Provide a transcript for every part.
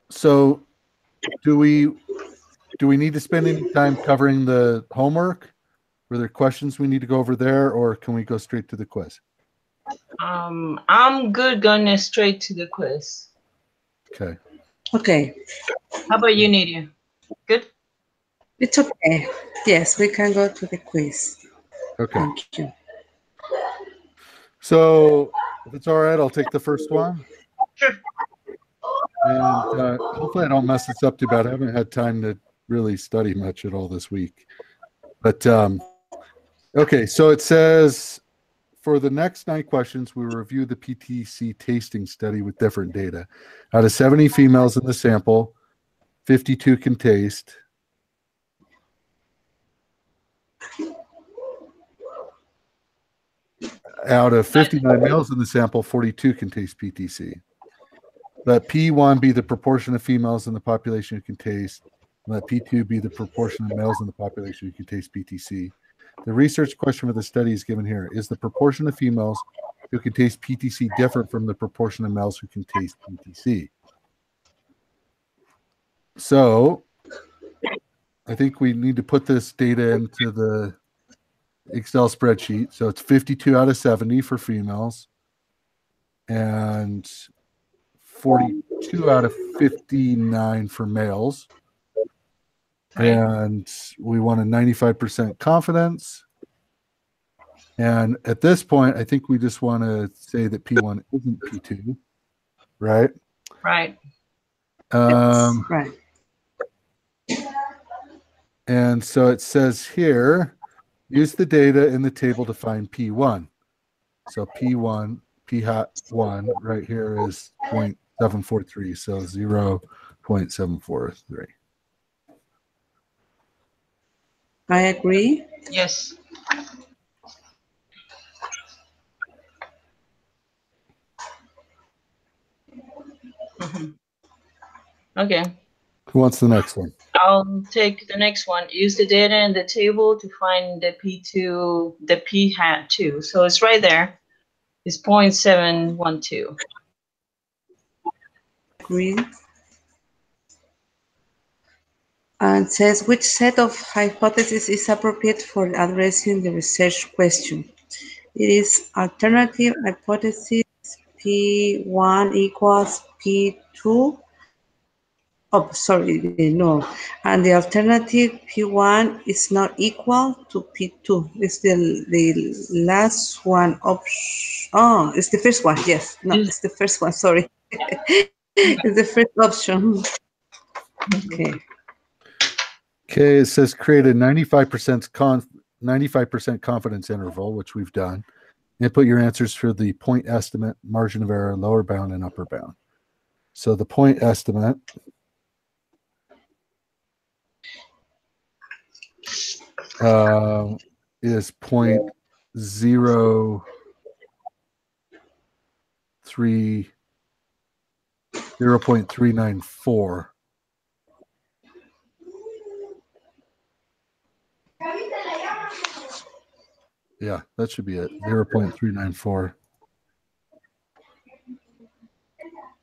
So do we need to spend any time covering the homework? Were there questions we need to go over there, or can we go straight to the quiz? I'm good going straight to the quiz. Okay. Okay. How about you, Nadia? Good? It's okay. Yes, we can go to the quiz. Okay. Thank you. So if it's all right, I'll take the first one. Sure. And hopefully I don't mess this up too bad. I haven't had time to really study much at all this week. But okay, so it says, for the next 9 questions, we will review the PTC tasting study with different data. Out of 70 females in the sample, 52 can taste. Out of 59 males in the sample, 42 can taste PTC. Let P1 be the proportion of females in the population who can taste. Let P2 be the proportion of males in the population who can taste PTC. The research question for the study is given here. Is the proportion of females who can taste PTC different from the proportion of males who can taste PTC? So I think we need to put this data into the Excel spreadsheet. So it's 52 out of 70 for females and 42 out of 59 for males. And we want a 95% confidence. And at this point, I think we just want to say that P1 isn't P2, right? Right. Right. And so it says here, use the data in the table to find P1. So P1, P hat 1 right here is 0.743, so 0.743. I agree. Yes. Okay. Who wants the next one? I'll take the next one. Use the data in the table to find the P2, the P hat 2. So it's right there. It's 0.712. Agree. And says, which set of hypotheses is appropriate for addressing the research question? It is alternative hypothesis P1 equals P2. Oh, sorry, no. And the alternative P1 is not equal to P2. It's the last one option. Oh, it's the first one. Yes. No, it's the first one. Sorry. It's the first option. Okay. Okay, it says create a 95% confidence interval, which we've done. Input your answers for the point estimate, margin of error, lower bound, and upper bound. So the point estimate is 0.394. Yeah, that should be it. 0.394.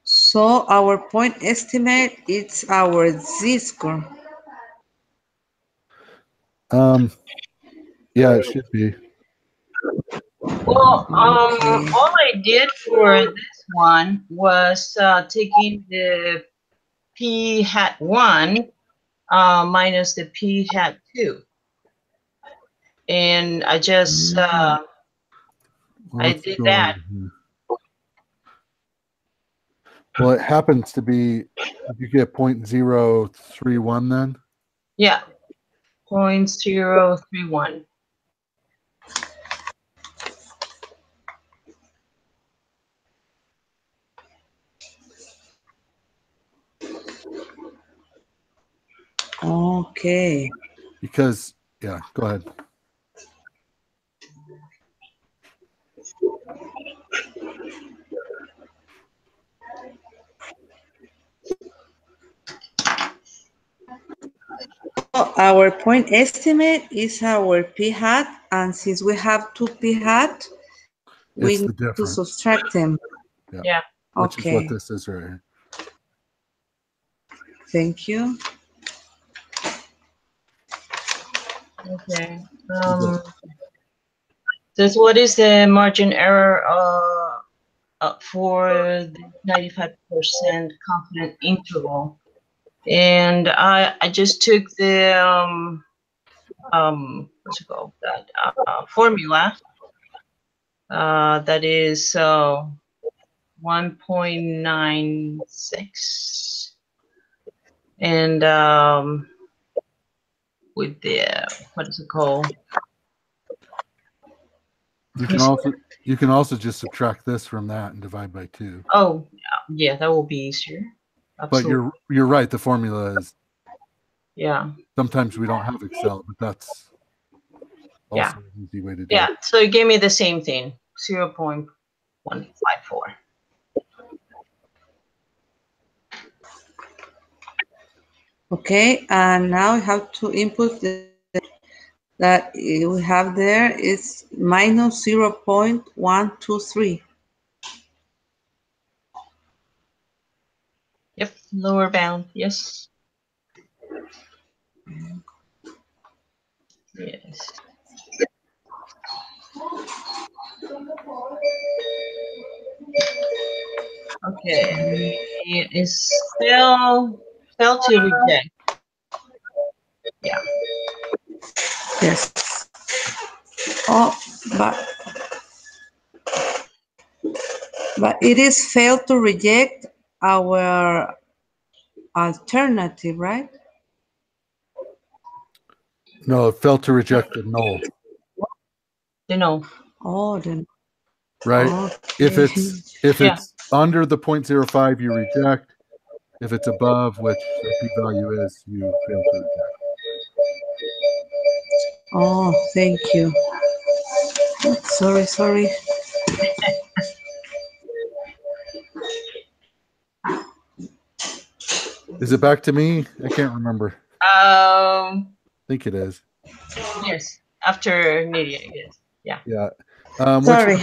So our point estimate is our Z-score. Yeah, it should be. Well, all I did for this one was taking the P hat 1 minus the P hat 2. And I just, I did that. Well, it happens to be, you get 0.031 then? Yeah, 0.031. Okay. Because, yeah, go ahead. our point estimate is our p hat, and since we have two p hat, we It's the need to difference. subtract them. Yeah. Which is what Okay, this is right here. thank you. Okay. So what is the margin error for the 95% confident interval? And I just took the what's it called, that formula that is 1.96, and with the what is it called? You can also just subtract this from that and divide by 2. Oh, yeah, that will be easier. But Absolutely. you're right. The formula is, Yeah. sometimes we don't have Excel, but that's also Yeah. an easy way to do Yeah. it. So it gave me the same thing, 0.154. Okay, and now we have to input that we have there is minus 0.123. Yep. Lower bound. Yes. Yes. Okay. It's fail to reject. Yeah. Yes. Oh, but it is failed to reject our alternative, right? No, it failed to reject the null, You know. Oh, then right? If okay. Yeah. it's under the 0.05, you reject. If it's above, which the p-value is, you fail to reject. Oh, thank you. Sorry. Is it back to me? I can't remember. I think it is. Yes. After media, yes. Yeah. Yeah. Sorry.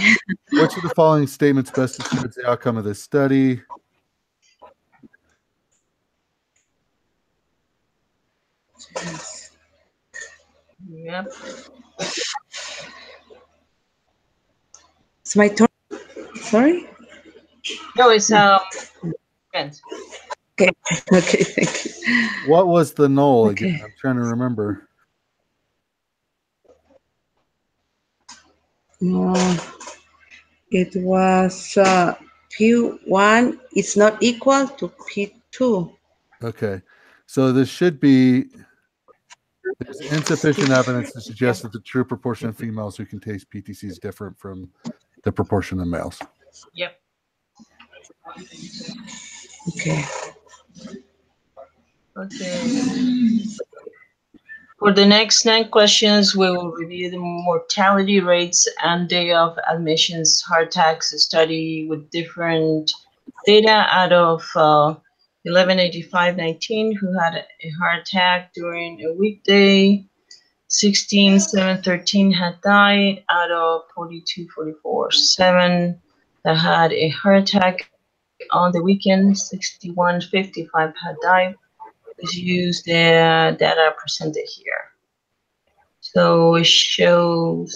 Which of the following statements best describes the outcome of this study? Yep. It's my turn. Sorry. No, it's friends. Okay. Okay. Thank you. What was the null again? Okay. I'm trying to remember. No, it was P1 is not equal to P2. Okay. So this should be, there's insufficient evidence to suggest that the true proportion of females who can taste PTC is different from the proportion of males. Yep. Okay. Okay. For the next 9 questions, we will review the mortality rates and day of admissions heart attacks study with different data out of 1185-19 who had a heart attack during a weekday. 16,713 had died out of 42,44,7 that had a heart attack on the weekend. 6,155 had died. Let's use the data presented here. So it shows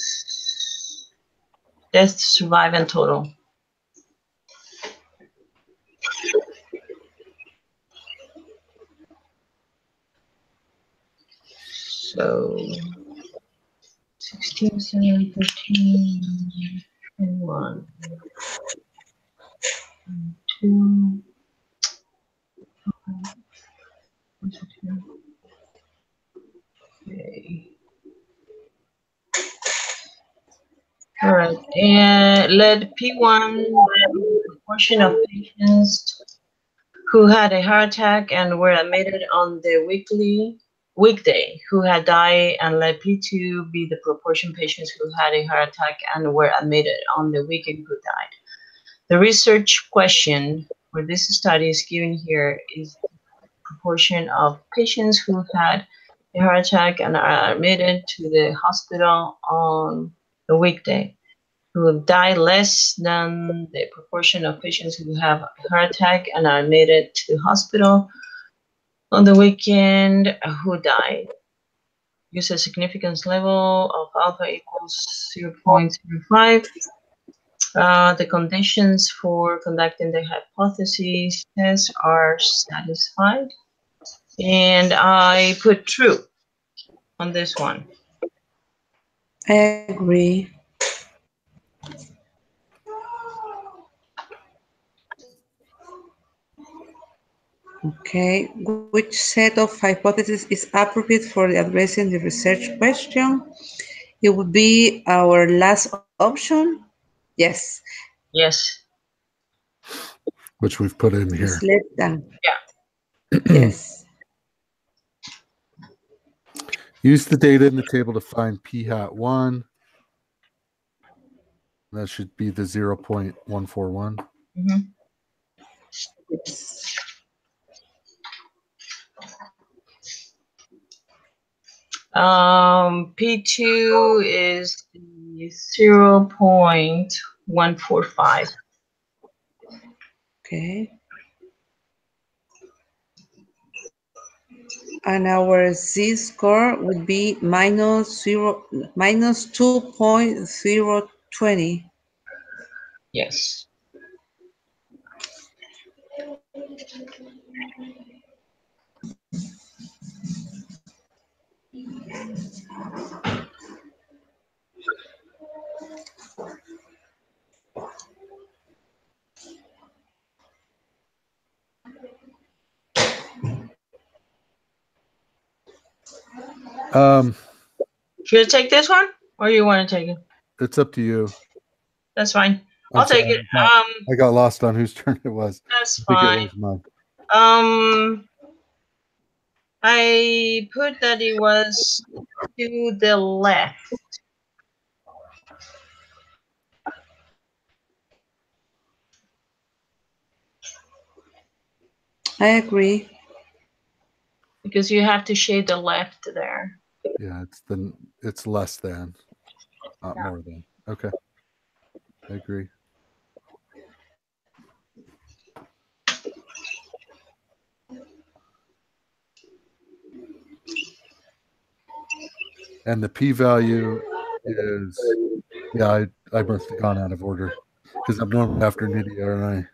death, survive, and total. So 16, 7, 13, and 1, and 2. Okay. All right, and let P1 the proportion of patients who had a heart attack and were admitted on the weekday who had died, and let P2 be the proportion patients who had a heart attack and were admitted on the weekend who died. The research question for this study is given here is the proportion of patients who had a heart attack and are admitted to the hospital on a weekday, who die less than the proportion of patients who have a heart attack and are admitted to the hospital on the weekend who died. Use a significance level of alpha equals 0.05. The conditions for conducting the hypothesis test are satisfied. And I put true on this one. I agree. Okay, which set of hypotheses is appropriate for addressing the research question? It would be our last option. Yes, Yes. Which we've put in it's here. less than. Yeah. Yes. Use the data in the table to find p hat 1. That should be the 0.141. Mm-hmm. P2 is 0.145. Okay. And our z-score would be minus 2.020. Yes. Should I take this one, or you want to take it? It's up to you. That's fine. I'm I'll take sorry, it. I got lost on whose turn it was. That's I think fine. it was mine. I put that it was to the left. I agree. Because you have to shade the left there. Yeah, it's less than, not more than. Okay, I agree. And the p-value is, yeah, I must have gone out of order because I'm normally after Nydia, aren't I?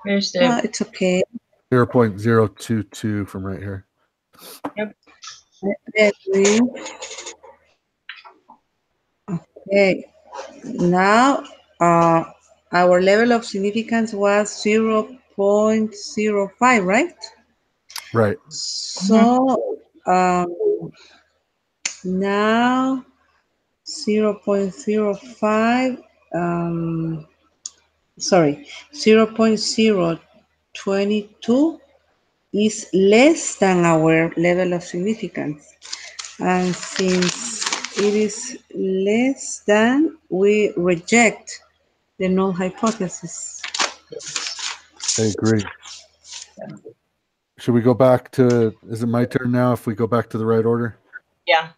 Here's the. It's okay. 0.022 from right here. Yep. I agree. Okay. Now, our level of significance was 0.05, right? Right. So, now 0.05, sorry, 0.022 is less than our level of significance. And since it is less than, we reject the null hypothesis. I agree. Should we go back to, is it my turn now if we go back to the right order? Yeah.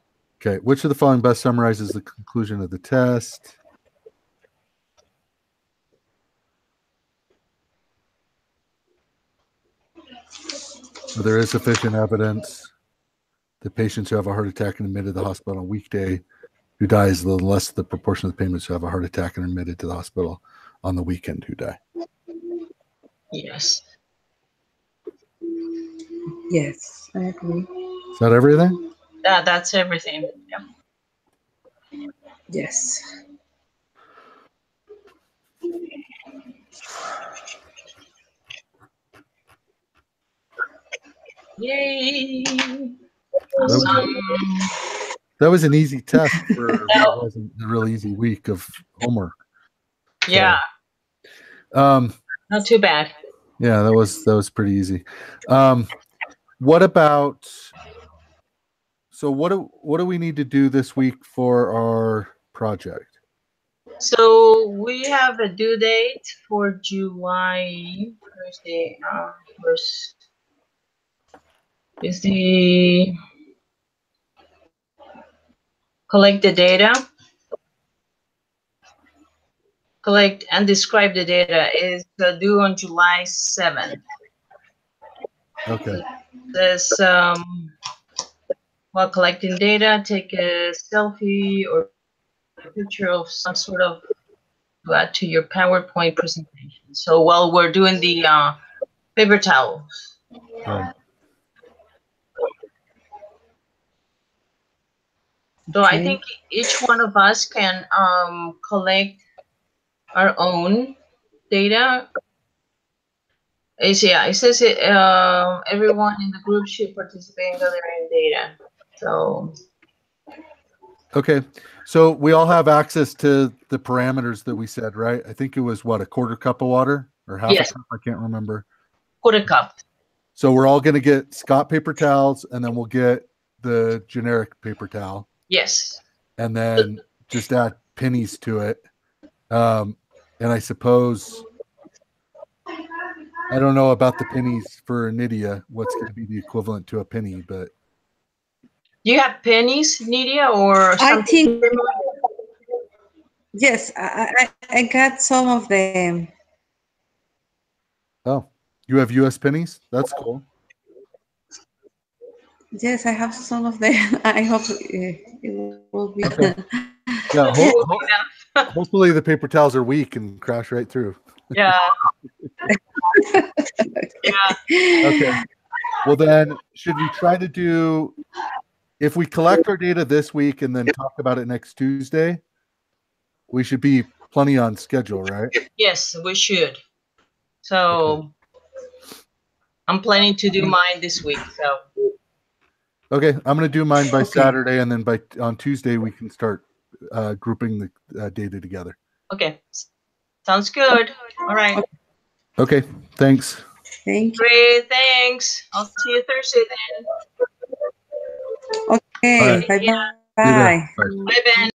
Okay. Which of the following best summarizes the conclusion of the test? So there is sufficient evidence that patients who have a heart attack and admitted to the hospital on a weekday who dies, the less the proportion of the patients who have a heart attack and admitted to the hospital on the weekend who die. Yes. Yes, I agree. Is that everything? That's everything. Yeah. Yes. Yay. That was an easy test for what wasn't a real easy week of homework. Yeah. Not too bad. Yeah, that was pretty easy. What about, so what do we need to do this week for our project? So we have a due date for July. Where's the first? is the collect the data, collect and describe the data is due on July 7th. Okay. Says, while collecting data, take a selfie or a picture of some sort of to add to your PowerPoint presentation. So while we're doing the paper towels. Right. So I Okay. think each one of us can collect our own data. It says everyone in the group should participate in gathering data. So Okay. So we all have access to the parameters that we said, right? I think it was what, a quarter cup of water or half yes, a cup? I can't remember. quarter cup. So we're all going to get Scott paper towels, and then we'll get the generic paper towel, Yes. and then just add pennies to it. And I suppose, I don't know about the pennies for Nydia, what's going to be the equivalent to a penny, but Do you have pennies, Nydia, or I something think, similar? yes, I got some of them. oh, you have US pennies? That's cool. Yes, I have some of them. I hope it will be. Okay. Yeah, Hopefully it will be enough. hopefully the paper towels are weak and crash right through. Yeah. Yeah. Okay. Well, then, should we try to do, if we collect our data this week and then talk about it next Tuesday, we should be plenty on schedule, right? Yes, we should. So I'm planning to do mine this week. So Okay, I'm going to do mine by Okay. Saturday, and then on Tuesday we can start grouping the data together. okay. Sounds good. All right. Okay, thanks. Thank you. Great, thanks. I'll see you Thursday then. Okay, All right. bye-bye. Yeah. See you there. Bye. Bye, Ben.